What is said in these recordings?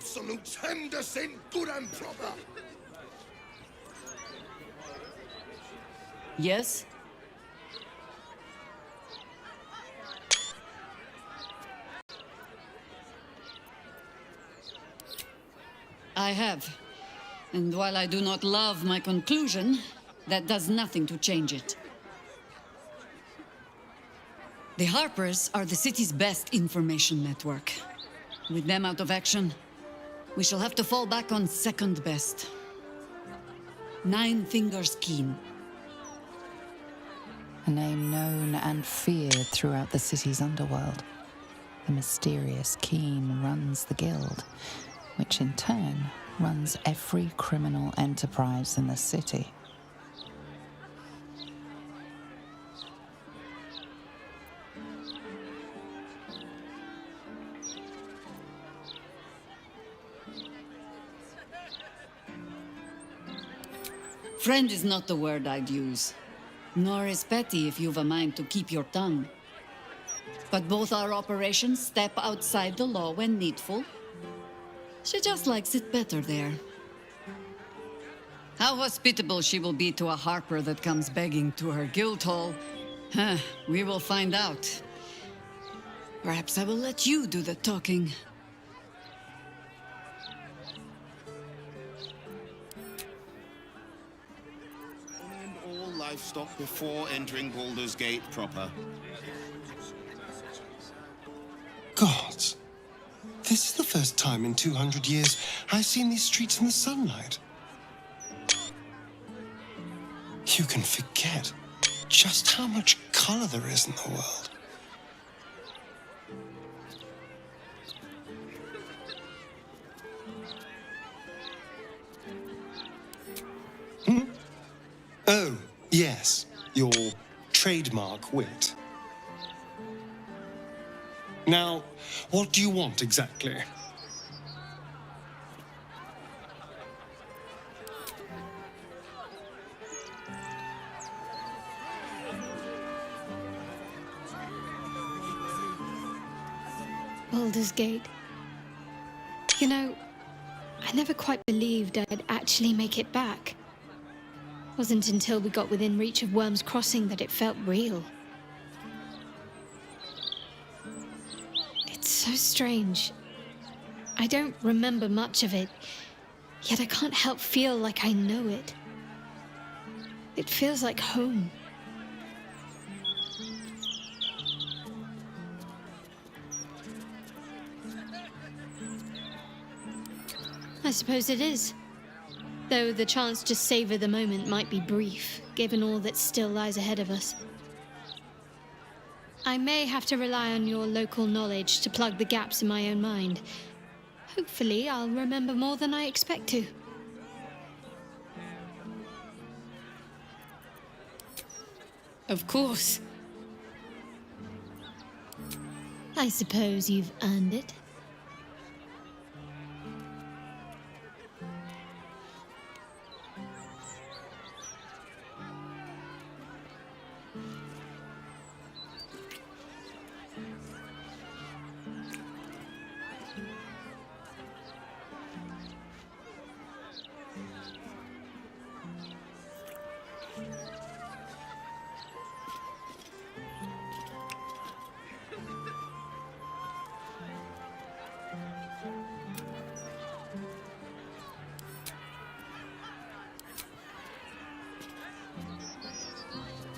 absolutes hemmed us in good and proper. Yes? I have. And while I do not love my conclusion, that does nothing to change it. The Harpers are the city's best information network. With them out of action, we shall have to fall back on second best. Nine Fingers Keen. A name known and feared throughout the city's underworld. The mysterious Keen runs the guild, which in turn runs every criminal enterprise in the city. Friend is not the word I'd use. Nor is petty if you've a mind to keep your tongue. But both our operations step outside the law when needful. She just likes it better there. How hospitable she will be to a Harper that comes begging to her guild hall, we will find out. Perhaps I will let you do the talking. All livestock before entering Baldur's Gate proper. Gods, this is the first time in 200 years I've seen these streets in the sunlight. You can forget just how much color there is in the world. Oh, yes, your trademark wit. Now, what do you want exactly? Baldur's Gate. You know, I never quite believed I'd actually make it back. Wasn't until we got within reach of Worm's Crossing that it felt real. It's so strange. I don't remember much of it, yet I can't help feel like I know it. It feels like home. I suppose it is. Though the chance to savor the moment might be brief, given all that still lies ahead of us. I may have to rely on your local knowledge to plug the gaps in my own mind. Hopefully, I'll remember more than I expect to. Of course. I suppose you've earned it.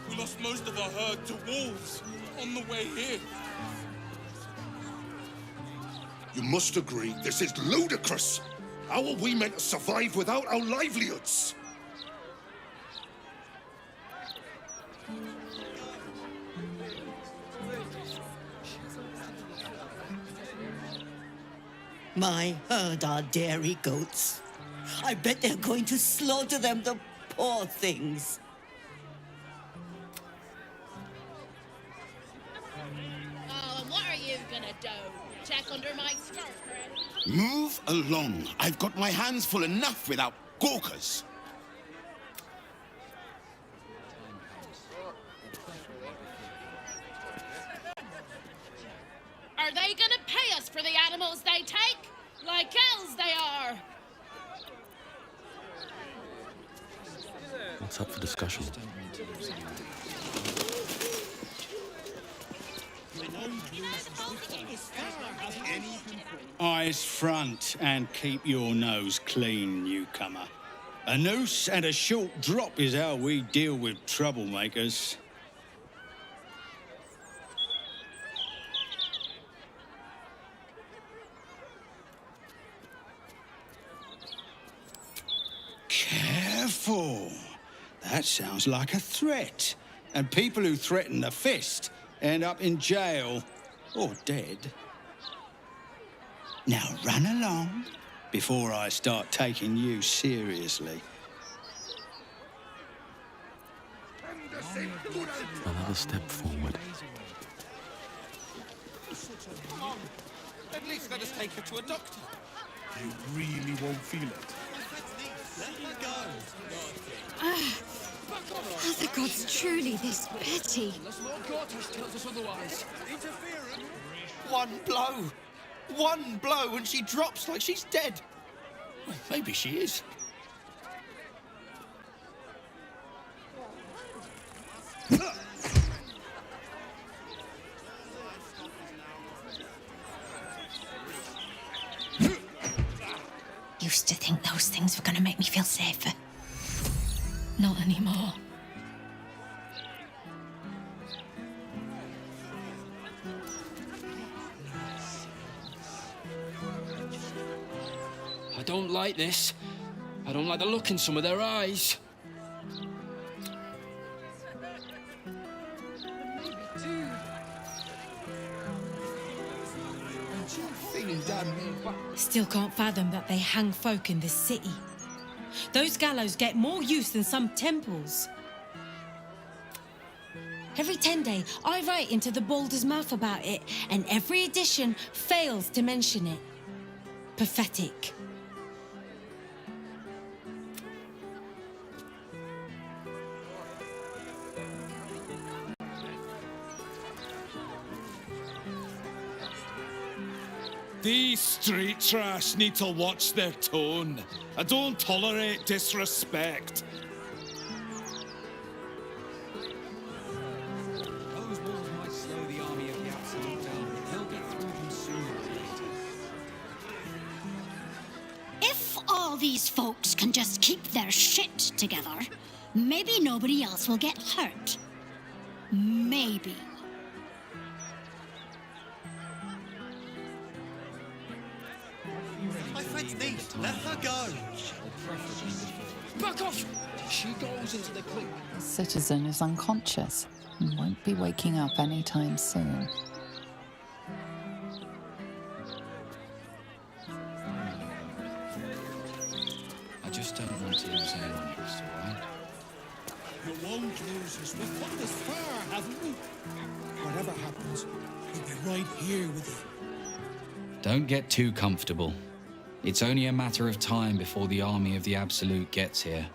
We lost most of our herd to wolves on the way here. You must agree, this is ludicrous. How are we meant to survive without our livelihoods? My herd are dairy goats. I bet they're going to slaughter them, the poor things. Oh, and what are you gonna do? Check under my skirt, Fred? Move along. I've got my hands full enough without gawkers. Are they gonna pay us for the animals they take? Like elves fools they are! What's up for discussion? Eyes front and keep your nose clean, newcomer. A noose and a short drop is how we deal with troublemakers. Careful. That sounds like a threat. And people who threaten the fist end up in jail or dead. Now run along before I start taking you seriously. Another step forward. Come on. At least let us take her to a doctor. You really won't feel it. Are the gods truly this petty? One blow and she drops like she's dead. Well, maybe she is. Used to think those things were gonna make me feel safer. Not anymore. I don't like this. I don't like the look in some of their eyes. Still can't fathom that they hang folk in this city. Those gallows get more use than some temples. Every 10 day, I write into the Baldur's mouth about it, and every edition fails to mention it. Pathetic. These street trash need to watch their tone. I don't tolerate disrespect. Those walls might slow the army of the Absolute down, but they'll get through them sooner or later. If all these folks can just keep their shit together, maybe nobody else will get hurt. Maybe. My friend's niece, let her go. Back off! She goes into the clink. The citizen is unconscious and won't be waking up anytime soon. I just don't want to lose anyone else, alright? You won't lose us. We've come this far, haven't we? Whatever happens, we'll be right here with you. Don't get too comfortable. It's only a matter of time before the army of the Absolute gets here.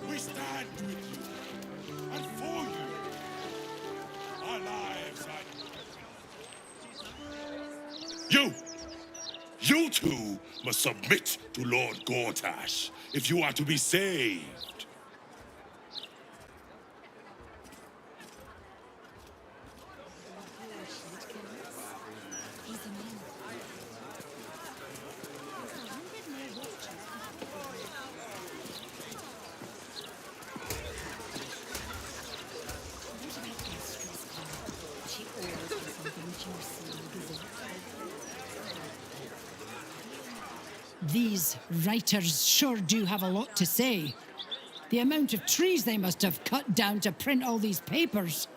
We stand with you and for you. Our lives are... You two must submit to Lord Gortash if you are to be saved. These writers sure do have a lot to say. The amount of trees they must have cut down to print all these papers.